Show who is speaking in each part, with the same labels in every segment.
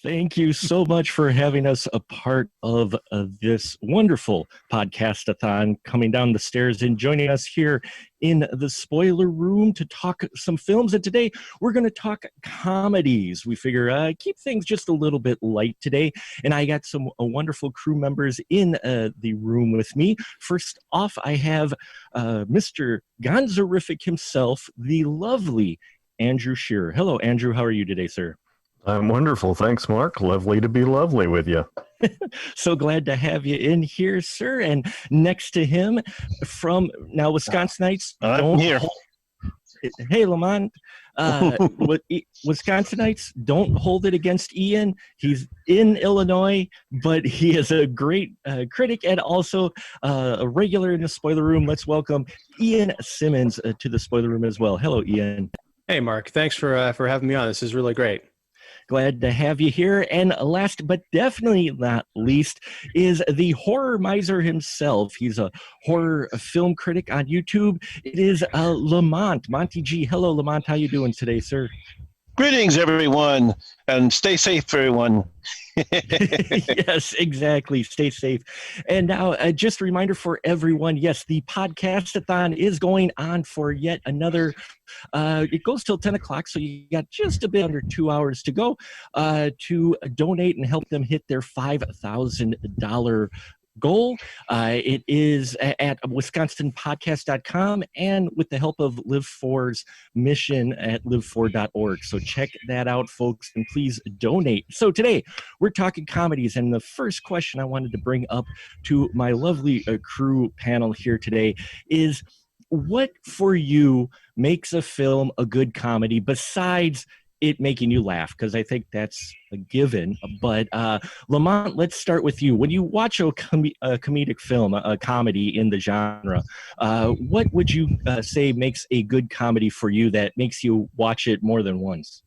Speaker 1: Thank you so much for having us a part of this wonderful podcastathon, coming down the stairs and joining us here in the spoiler room to talk some films. And today we're going to talk comedies. We figure keep things just a little bit light today. And I got some wonderful crew members in the room with me. First off, I have Mr. Gonzorific himself, the lovely Andrew Shearer. Hello, Andrew. How are you today, sir?
Speaker 2: I'm wonderful. Thanks, Mark. Lovely to be lovely with you.
Speaker 1: So glad to have you in here, sir. And next to him from now Wisconsinites.
Speaker 3: I'm here.
Speaker 1: Hey, Lamont. Wisconsinites, don't hold it against Ian. He's in Illinois, but he is a great critic and also a regular in the spoiler room. Let's welcome Ian Simmons to the spoiler room as well. Hello, Ian.
Speaker 4: Hey, Mark. Thanks for having me on. This is really great.
Speaker 1: Glad to have you here. And last but definitely not least is the Horror Miser himself. He's a horror film critic on YouTube. It is Lamont, Monty G. Hello, Lamont. How you doing today, sir?
Speaker 3: Greetings, everyone, and stay safe, everyone.
Speaker 1: Yes, exactly. Stay safe. And now, just a reminder for everyone, yes, the Podcastathon is going on for yet another, it goes till 10 o'clock, so you got just a bit under 2 hours to go to donate and help them hit their $5,000 goal. It is at wisconsinpodcast.com and with the help of Live 4's mission at live4.org. So check that out, folks, and please donate. So today we're talking comedies, and the first question I wanted to bring up to my lovely crew panel here today is, what for you makes a film a good comedy besides it making you laugh? Because I think that's a given. But Lamont, let's start with you. When you watch a comedic film, a comedy in the genre, what would you say makes a good comedy for you that makes you watch it more than once?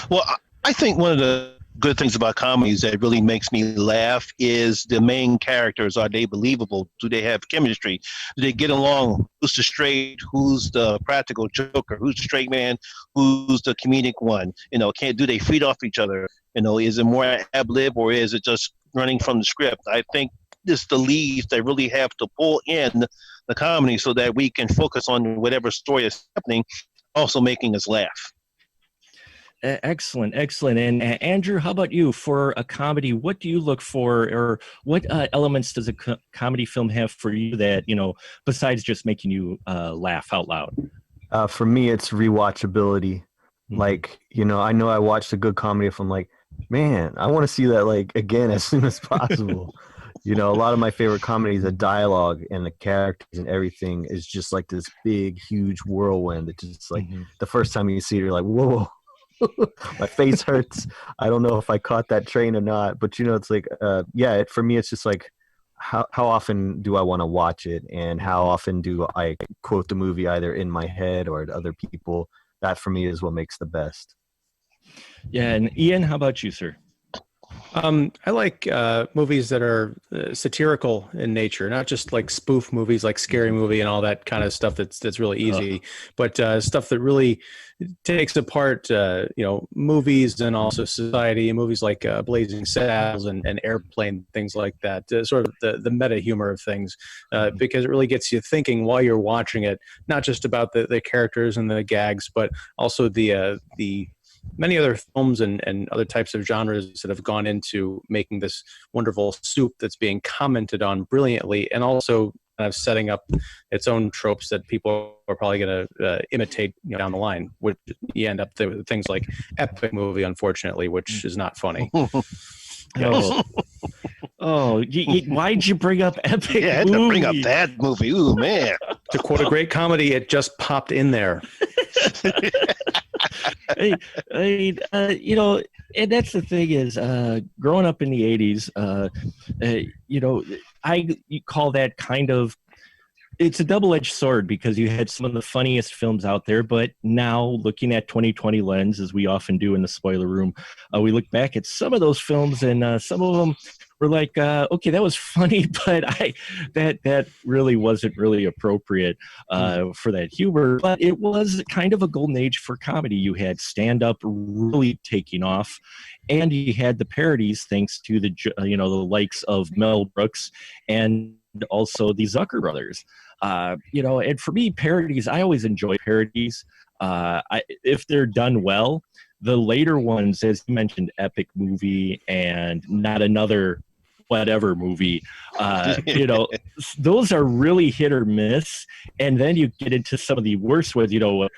Speaker 3: Well, I think one of the good things about comedies that really makes me laugh is the main characters. Are they believable? Do they have chemistry? Do they get along? Who's the straight? Who's the practical joker? Who's the straight man? Who's the comedic one? Do they feed off each other? Is it more ad-lib or is it just running from the script? I think it's the leads that really have to pull in the comedy so that we can focus on whatever story is happening, also making us laugh.
Speaker 1: Excellent. And Andrew, how about you? For a comedy, what do you look for, or what elements does a comedy film have for you that, besides just making you laugh out loud?
Speaker 2: For me, it's rewatchability.
Speaker 1: Mm-hmm.
Speaker 2: Like, I know I watched a good comedy if I'm like, man, I want to see that again as soon as possible. A lot of my favorite comedies, the dialogue and the characters and everything is just like this big, huge whirlwind. It's just like the first time you see it, you're like, whoa. My face hurts. I don't know if I caught that train or not, but it's like, for me, it's just like, how often do I want to watch it, and how often do I quote the movie either in my head or to other people? That for me is what makes the best.
Speaker 1: Yeah, and Ian, how about you, sir?
Speaker 4: I like movies that are satirical in nature, not just like spoof movies like Scary Movie and all that kind of stuff that's really easy, but stuff that really takes apart, movies and also society, and movies like Blazing Saddles and Airplane, things like that, sort of the meta humor of things, because it really gets you thinking while you're watching it, not just about the characters and the gags, but also the many other films and other types of genres that have gone into making this wonderful soup that's being commented on brilliantly, and also kind of setting up its own tropes that people are probably going to imitate down the line, which you end up with things like Epic Movie, unfortunately, which is not funny.
Speaker 1: Why'd you bring up Epic
Speaker 3: Yeah, I had to bring up that movie. Ooh, man.
Speaker 4: To quote a great comedy, it just popped in there.
Speaker 1: And that's the thing is, growing up in the 80s, you call that kind of, it's a double-edged sword, because you had some of the funniest films out there, but now looking at 2020 lens, as we often do in the spoiler room, we look back at some of those films, and some of them were like, okay, that was funny, but that really wasn't really appropriate for that humor. But it was kind of a golden age for comedy. You had stand-up really taking off, and you had the parodies thanks to the the likes of Mel Brooks and also the Zucker brothers. And for me, parodies, I always enjoy parodies. If they're done well. The later ones, as you mentioned, Epic Movie and Not Another Whatever Movie, those are really hit or miss. And then you get into some of the worst ones, the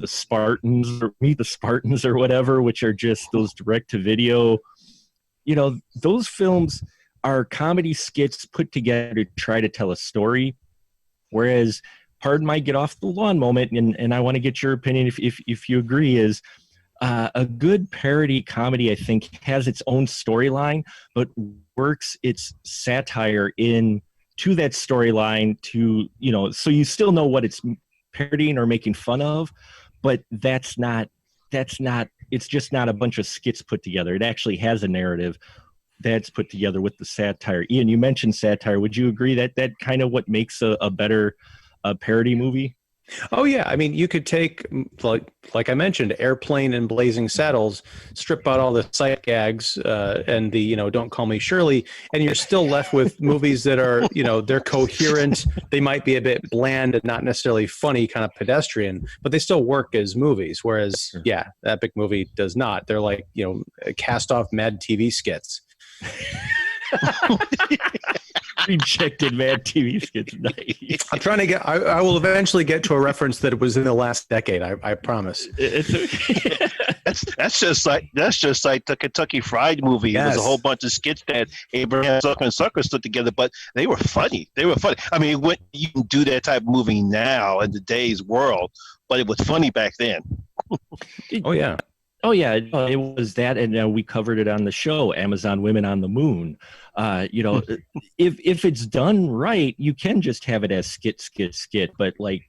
Speaker 1: Spartans or Meet the Spartans or whatever, which are just those direct-to-video. Those films are comedy skits put together to try to tell a story, whereas pardon my get off the lawn moment, and I want to get your opinion if you agree, is a good parody comedy, I think, has its own storyline, but works its satire in to that storyline so you still know what it's parodying or making fun of, but it's just not a bunch of skits put together. It actually has a narrative that's put together with the satire. Ian, you mentioned satire. Would you agree that kind of what makes a better parody movie?
Speaker 4: Oh yeah, I mean, you could take like I mentioned, Airplane and Blazing Saddles, strip out all the sight gags and the Don't Call Me Shirley, and you're still left with movies that are they're coherent. They might be a bit bland and not necessarily funny, kind of pedestrian, but they still work as movies. Whereas, yeah, Epic Movie does not. They're like cast off Mad TV skits.
Speaker 1: Rejected Mad TV skits. Nice.
Speaker 4: I'm trying to get. I will eventually get to a reference that it was in the last decade. I promise.
Speaker 3: That's just like the Kentucky Fried Movie. Yes. It was a whole bunch of skits that Abraham Zucker and Zucker stood together, but they were funny. I mean, you can do that type of movie now in today's world, but it was funny back then.
Speaker 4: Oh yeah.
Speaker 1: Oh yeah, it was that, and we covered it on the show, Amazon Women on the Moon. If it's done right, you can just have it as skit, but like,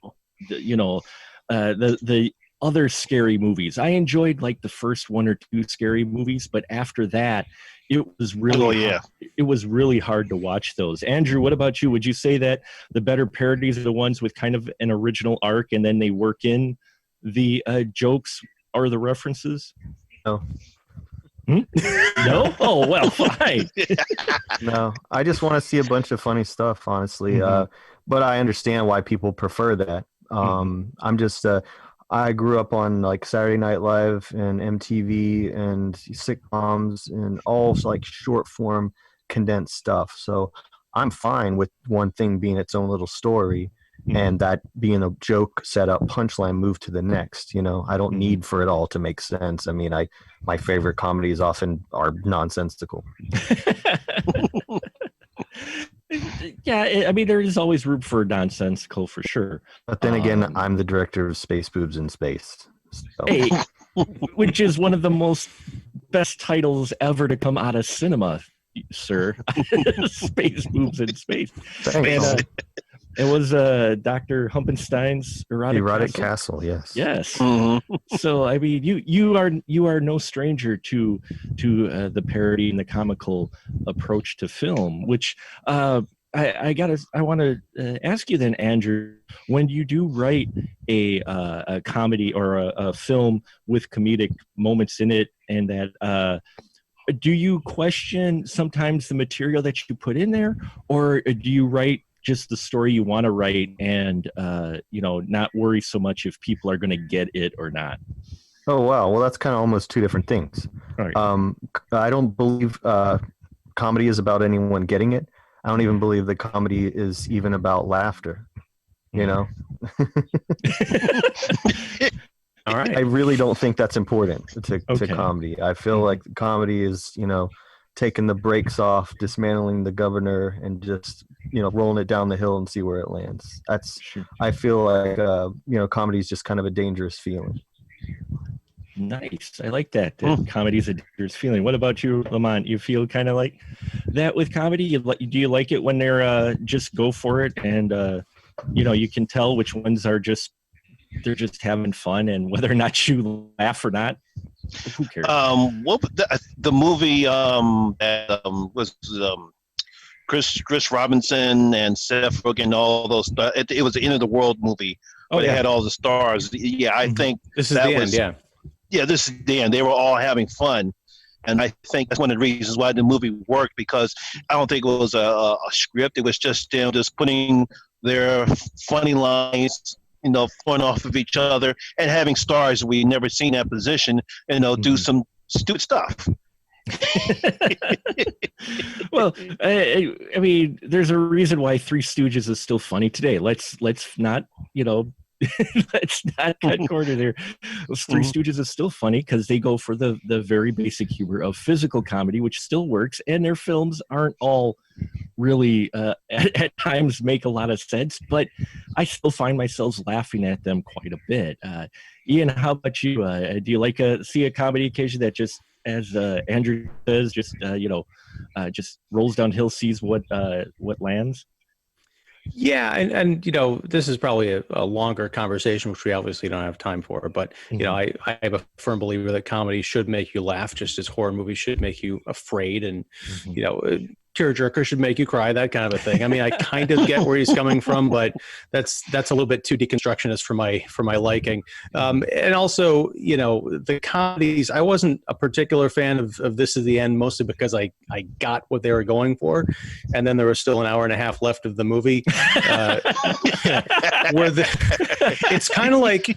Speaker 1: the other scary movies, I enjoyed like the first one or two scary movies, but after that, it was really it was really hard to watch those. Andrew, what about you? Would you say that the better parodies are the ones with kind of an original arc, and then they work in the jokes or the references?
Speaker 2: No.
Speaker 1: No? Oh, well, fine.
Speaker 2: No, I just want to see a bunch of funny stuff, honestly.
Speaker 1: Mm-hmm.
Speaker 2: But I understand why people prefer that. I'm just, I grew up on like Saturday Night Live and MTV and sitcoms and all like short form condensed stuff. So I'm fine with one thing being its own little story. And that being a joke setup punchline move to the next. I don't need for it all to make sense. I mean, my favorite comedies often are nonsensical.
Speaker 1: Yeah, I mean, there is always room for nonsensical for sure.
Speaker 2: But then again, I'm the director of Space Boobs in Space. So.
Speaker 1: Hey, which is one of the most best titles ever to come out of cinema, sir. Space Boobs in Space.
Speaker 2: Thanks.
Speaker 1: And, it was Dr. Humpenstein's Erotic
Speaker 2: Castle. Yes.
Speaker 1: Mm-hmm. So I mean, you are no stranger to the parody and the comical approach to film, which I want to ask you then, Andrew, when you do write a comedy or a film with comedic moments in it, and that do you question sometimes the material that you put in there, or do you write just the story you want to write and not worry so much if people are going to get it or not?
Speaker 2: Oh wow, well that's kind of almost two different things.
Speaker 1: Right.
Speaker 2: I don't believe comedy is about anyone getting it. I don't even believe that comedy is even about laughter. All right. I really don't think that's important to comedy. I feel like comedy is taking the brakes off, dismantling the governor, and just rolling it down the hill and see where it lands. I feel like comedy is just kind of a dangerous feeling.
Speaker 1: Nice. I like that. Comedy is a dangerous feeling. What about you, Lamont? You feel kind of like that with comedy? Do you like it when they're just go for it and you can tell which ones are just they're just having fun, and whether or not you laugh or not, who cares?
Speaker 3: What the movie that was Chris Robinson and Seth Rogen, all those. It was the End of the World movie.
Speaker 4: Oh,
Speaker 3: where
Speaker 4: yeah.
Speaker 3: they had all the stars. Yeah, I think
Speaker 4: This is
Speaker 3: that
Speaker 4: the
Speaker 3: was,
Speaker 4: end. Yeah.
Speaker 3: Yeah, this is the end. They were all having fun. And I think that's one of the reasons why the movie worked, because I don't think it was a script. It was just them just putting their funny lines, throwing off of each other, and having stars we never seen that position, do some stupid stuff.
Speaker 1: Well, I mean, there's a reason why Three Stooges is still funny today. Let's not, let's not cut corner there. Three Stooges is still funny because they go for the very basic humor of physical comedy, which still works, and their films aren't all really at times make a lot of sense, but I still find myself laughing at them quite a bit. Ian, how about you? Do you like see a comedy occasion that just, as Andrew says, just just rolls downhill, sees what lands?
Speaker 4: Yeah, and this is probably a longer conversation, which we obviously don't have time for. But I am a firm believer that comedy should make you laugh, just as horror movies should make you afraid, and tearjerker should make you cry, that kind of a thing. I mean, I kind of get where he's coming from, but that's a little bit too deconstructionist for my liking. And also, the comedies, I wasn't a particular fan of This Is the End, mostly because I got what they were going for, and then there was still an hour and a half left of the movie. Where it's kind of like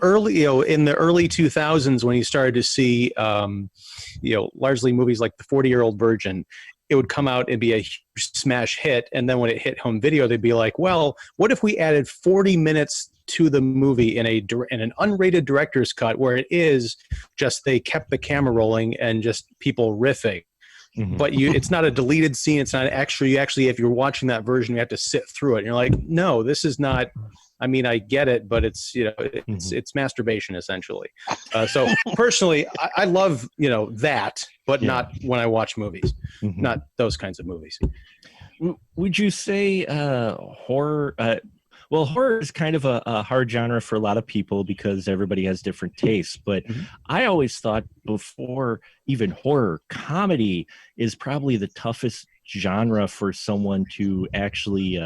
Speaker 4: early in the early 2000s when you started to see largely movies like The 40-Year-Old Virgin. It would come out and be a huge smash hit, and then when it hit home video, they'd be like, well, what if we added 40 minutes to the movie in an unrated director's cut, where it is just they kept the camera rolling and just people riffing. But it's not a deleted scene. It's not extra. You actually, if you're watching that version, you have to sit through it. And you're like, no, this is not. I mean, I get it, but it's it's masturbation essentially. So personally, I love that, but not when I watch movies, not those kinds of movies.
Speaker 1: Would you say horror? Well, horror is kind of a hard genre for a lot of people because everybody has different tastes. But I always thought before even horror, comedy is probably the toughest genre for someone to actually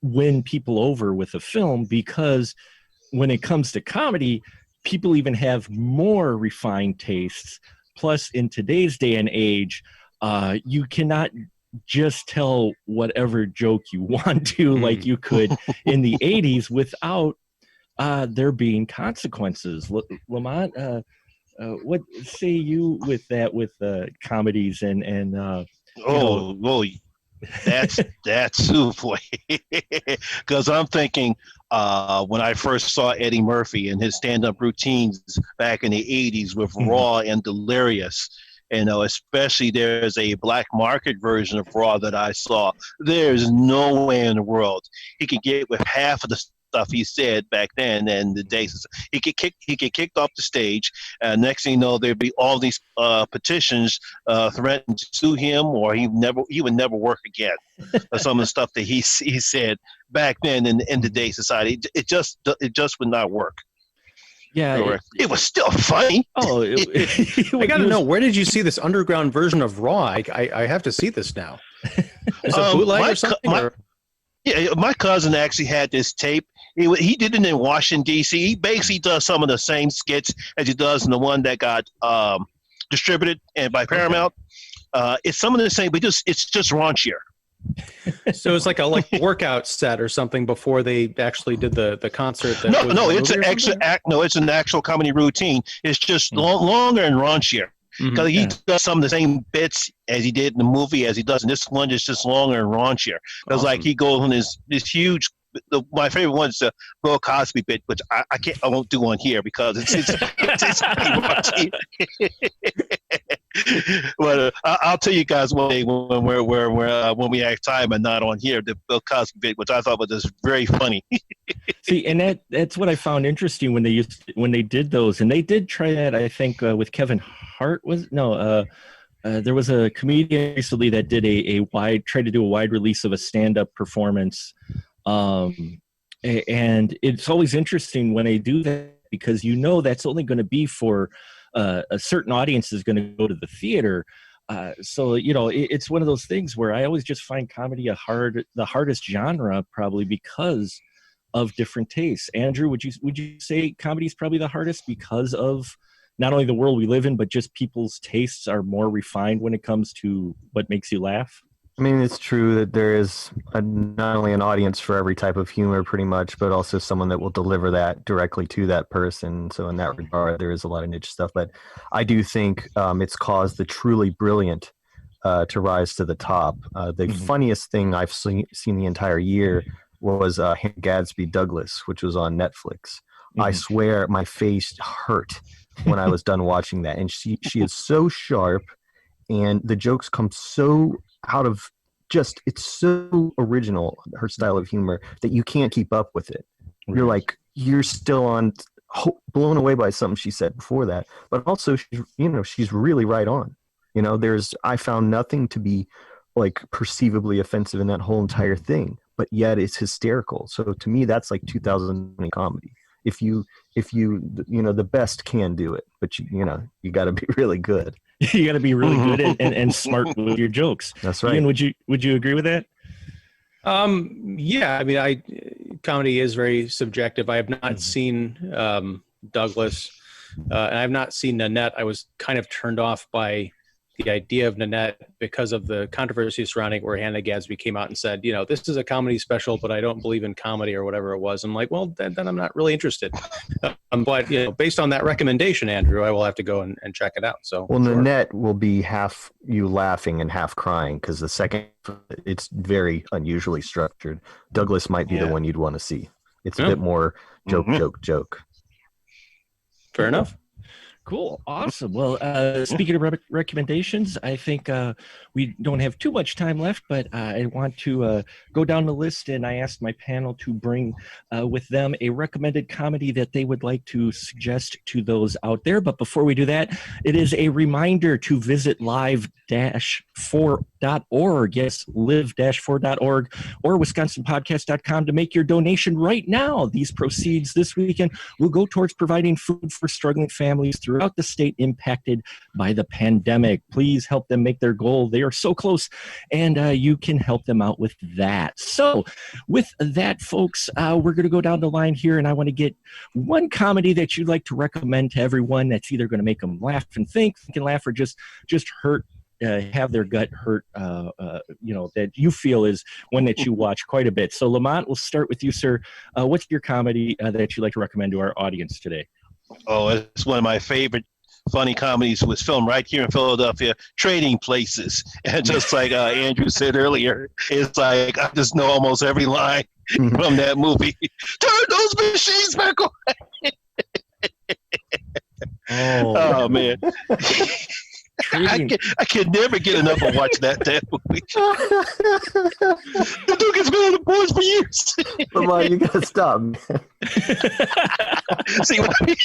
Speaker 1: win people over with a film, because when it comes to comedy, people even have more refined tastes. Plus, in today's day and age, you cannot just tell whatever joke you want to, like you could in the 80s, without there being consequences. Lamont, what say you with that, with comedies and
Speaker 3: well, that's boy. Because I'm thinking when I first saw Eddie Murphy and his stand-up routines back in the 80s with Raw and Delirious, especially there's a black market version of Raw that I saw. There's no way in the world he could get with half of the stuff he said back then, and the days he get kicked off the stage. Next thing you know, there'd be all these petitions threatening to sue him, or he would never work again. Some of the stuff that he said back then in today's society, it just would not work.
Speaker 1: Yeah,
Speaker 3: it was still funny.
Speaker 4: Oh, I got to know, where did you see this underground version of Raw? I have to see this now. Is it bootleg or something?
Speaker 3: Yeah, my cousin actually had this tape. He did it in Washington, D.C. He basically does some of the same skits as he does in the one that got distributed and by Paramount. It's some of the same, but it's just raunchier.
Speaker 4: So it's like a workout set or something before they actually did the concert.
Speaker 3: It's an actual comedy routine. It's just longer and raunchier. Because he does some of the same bits as he did in the movie as he does in this one. It's just longer and raunchier. Because like he goes on this huge. My favorite one is the Bill Cosby bit, which I won't do on here because it's pretty raunchy. But I'll tell you guys one day when we have time and not on here, the Bill Cosby bit, which I thought was just very funny.
Speaker 1: See, and that's what I found interesting when they did those, and they did try that. I think with Kevin Hart there was a comedian recently that did tried to do a wide release of a stand-up performance. And it's always interesting when they do that, because that's only going to be for a certain audience is going to go to the theater. So it's one of those things where I always just find comedy the hardest genre, probably because of different tastes. Andrew, would you say comedy is probably the hardest because of not only the world we live in, but just people's tastes are more refined when it comes to what makes you laugh?
Speaker 2: I mean, it's true that there is not only an audience for every type of humor pretty much, but also someone that will deliver that directly to that person. So in that regard, there is a lot of niche stuff. But I do think it's caused the truly brilliant to rise to the top. The funniest thing I've seen the entire year was Gadsby Douglas, which was on Netflix. I swear my face hurt when I was done watching that. And she is so sharp, and the jokes come so out of it's so original, her style of humor, that you can't keep up with it. You're still blown away by something she said before that, but also she's really right on. I found nothing to be like perceivably offensive in that whole entire thing, but yet it's hysterical. So to me, that's like 2020 comedy. If you the best can do it, but you got to be really good.
Speaker 1: You got to be really good and smart with your jokes.
Speaker 2: That's right.
Speaker 1: Ian, would you agree with that?
Speaker 4: Yeah, I mean, comedy is very subjective. I have not seen Douglas, and I have not seen Nanette. I was kind of turned off by the idea of Nanette because of the controversy surrounding where Hannah Gadsby came out and said, this is a comedy special, but I don't believe in comedy or whatever it was. I'm like, well, then I'm not really interested. But based on that recommendation, Andrew, I will have to go and check it out. So,
Speaker 2: well, sure. Nanette will be half you laughing and half crying, because the second, it's very unusually structured. Douglas might be the one you'd want to see. It's a bit more joke.
Speaker 4: Fair enough.
Speaker 1: Cool. Awesome. Well, speaking of recommendations, I think we don't have too much time left, but I want to go down the list, and I asked my panel to bring with them a recommended comedy that they would like to suggest to those out there. But before we do that, it is a reminder to visit live-4.org. Yes, live-4.org or wisconsinpodcast.com to make your donation right now. These proceeds this weekend will go towards providing food for struggling families throughout the state impacted by the pandemic. Please help them make their goal. They are so close, and you can help them out with that. So with that, folks, we're going to go down the line here, and I want to get one comedy that you'd like to recommend to everyone that's either going to make them laugh and think and laugh, or just hurt, have their gut hurt, that you feel is one that you watch quite a bit. So Lamont, we'll start with you, sir. What's your comedy that you'd like to recommend to our audience today?
Speaker 3: Oh, it's one of my favorite funny comedies. Was filmed right here in Philadelphia, Trading Places. And just like Andrew said earlier, it's like I just know almost every line from that movie. Turn those machines back on. Oh man. I can never get enough of watching that movie. The Duke has been on the boards for years.
Speaker 2: Come on, you gotta stop, man.
Speaker 3: See what I mean?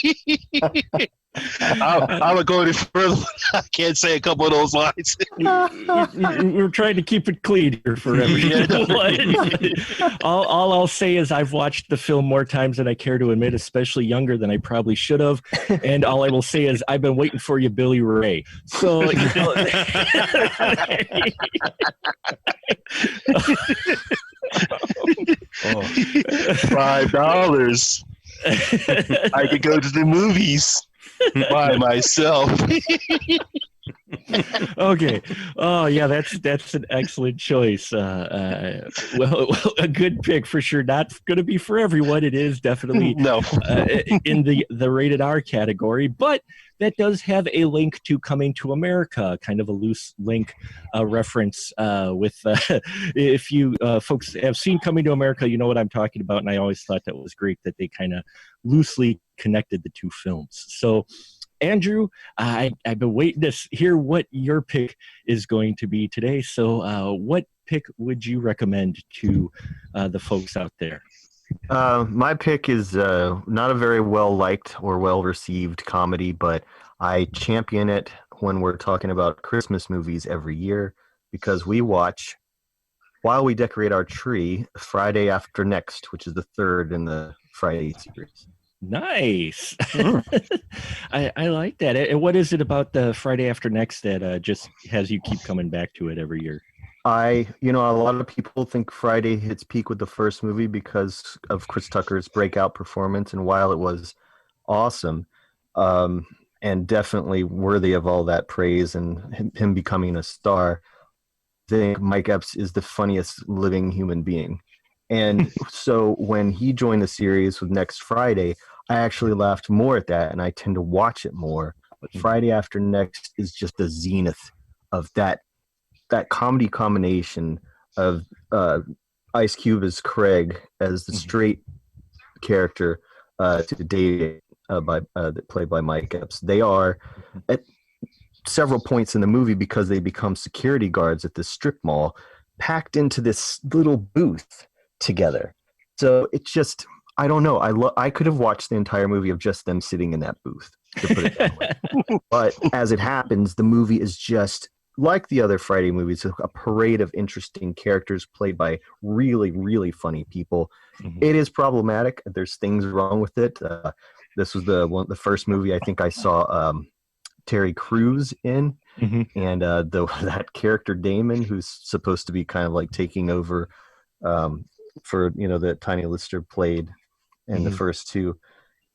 Speaker 3: I would go any further. I can't say a couple of those lines.
Speaker 1: We're trying to keep it clean here for everyone. All I'll say is I've watched the film more times than I care to admit, especially younger than I probably should have. And all I will say is I've been waiting for you, Billy Ray. So,
Speaker 3: $5. I could go to the movies by myself.
Speaker 1: Okay. Oh yeah, that's an excellent choice. Well, a good pick for sure. Not going to be for everyone. It is definitely in the rated R category, but that does have a link to Coming to America, kind of a loose link reference with if you folks have seen Coming to America, you know what I'm talking about. And I always thought that was great that they kind of loosely connected the two films. So Andrew, I've been waiting to hear what your pick is going to be today. So what pick would you recommend to the folks out there?
Speaker 2: My pick is not a very well-liked or well-received comedy, but I champion it when we're talking about Christmas movies every year, because we watch while we decorate our tree, Friday After Next, which is the third in the Friday series.
Speaker 1: Nice. I like that. And what is it about the Friday After Next that just has you keep coming back to it every year?
Speaker 2: A lot of people think Friday hits peak with the first movie because of Chris Tucker's breakout performance. And while it was awesome, and definitely worthy of all that praise and him becoming a star, I think Mike Epps is the funniest living human being. And so when he joined the series with Next Friday, I actually laughed more at that, and I tend to watch it more. But Friday After Next is just the zenith of that comedy combination of Ice Cube as Craig, as the straight character, to David, played by Mike Epps. They are at several points in the movie, because they become security guards at this strip mall, packed into this little booth together. So it's just, I don't know. I could have watched the entire movie of just them sitting in that booth, to put it that way. But as it happens, the movie is just like the other Friday movies, a parade of interesting characters played by really, really funny people. It is problematic. There's things wrong with it. This was the first movie I think I saw Terry Crews in, and that character Damon, who's supposed to be kind of like taking over for that Tiny Lister played in the first two.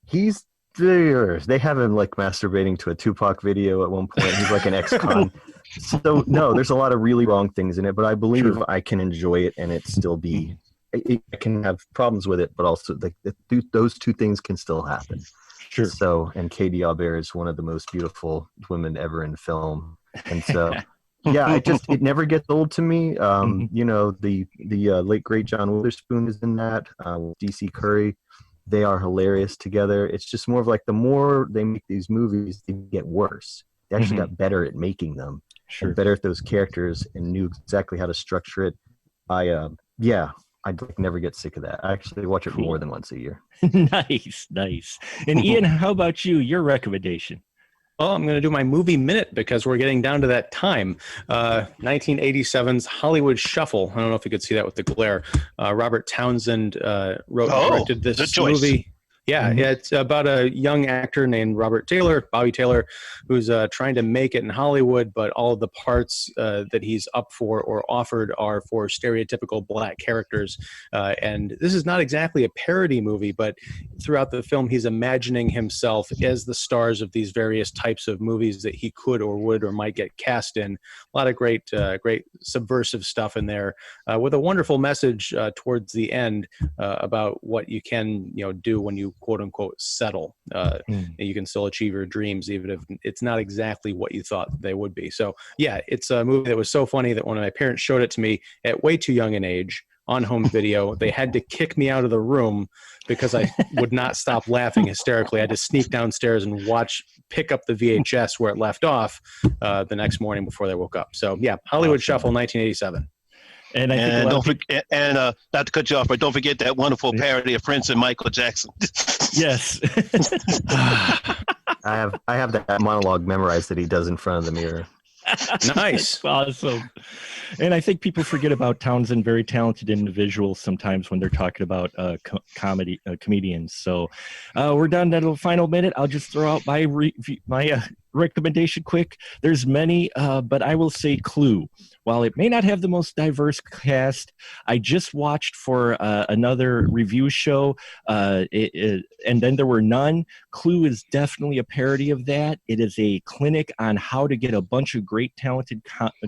Speaker 2: He's there. They have him like masturbating to a Tupac video at one point. He's like an ex-con. So no, there's a lot of really wrong things in it, but I believe I can enjoy it and it still be. I can have problems with it, but also those two things can still happen.
Speaker 1: Sure.
Speaker 2: So, and Katie Albert is one of the most beautiful women ever in film, and so yeah, it never gets old to me. The late great John Witherspoon is in that. DC Curry, they are hilarious together. It's just more of like the more they make these movies, they get worse. They actually got better at making them, and better at those characters, and knew exactly how to structure it. I'd never get sick of that. I actually watch it more than once a year.
Speaker 1: Nice. And Ian, how about you? Your recommendation?
Speaker 4: Well, I'm going to do my movie minute because we're getting down to that time. 1987's Hollywood Shuffle. I don't know if you could see that with the glare. Robert Townsend wrote and directed this movie. Yeah, it's about a young actor named Bobby Taylor, who's trying to make it in Hollywood, but all of the parts that he's up for or offered are for stereotypical black characters. And this is not exactly a parody movie, but throughout the film, he's imagining himself as the stars of these various types of movies that he could or would or might get cast in. A lot of great subversive stuff in there, with a wonderful message towards the end about what you can do when you quote unquote settle. You can still achieve your dreams even if it's not exactly what you thought they would be. So yeah, it's a movie that was so funny that when my parents showed it to me at way too young an age on home video, they had to kick me out of the room because I would not stop laughing hysterically. I had to sneak downstairs and pick up the VHS where it left off the next morning before they woke up. So yeah, Hollywood Shuffle, 1987.
Speaker 1: And don't
Speaker 3: forget, not to cut you off, but don't forget that wonderful parody of Prince and Michael Jackson.
Speaker 1: Yes.
Speaker 2: I have that monologue memorized that he does in front of the mirror.
Speaker 4: Nice.
Speaker 1: Awesome. And I think people forget about Townsend, very talented individuals sometimes when they're talking about comedians. So we're done at the final minute. I'll just throw out my recommendation quick. There's many, but I will say Clue. While it may not have the most diverse cast, I just watched for another review show, and then there were none. Clue is definitely a parody of that. It is a clinic on how to get a bunch of great, talented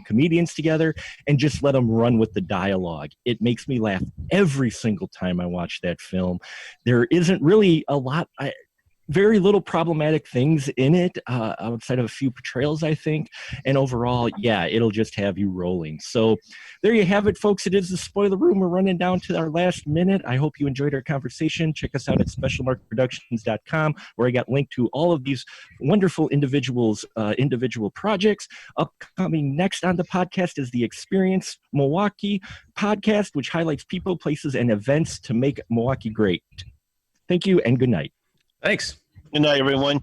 Speaker 1: comedians together and just let them run with the dialogue. It makes me laugh every single time I watch that film. There isn't really a lot... very little problematic things in it outside of a few portrayals, I think. And overall, yeah, it'll just have you rolling. So there you have it, folks. It is the Spoiler Room. We're running down to our last minute. I hope you enjoyed our conversation. Check us out at specialmarketproductions.com, where I got linked to all of these wonderful individuals' individual projects. Upcoming next on the podcast is the Experience Milwaukee podcast, which highlights people, places, and events to make Milwaukee great. Thank you and good night.
Speaker 4: Thanks.
Speaker 3: Good night, everyone.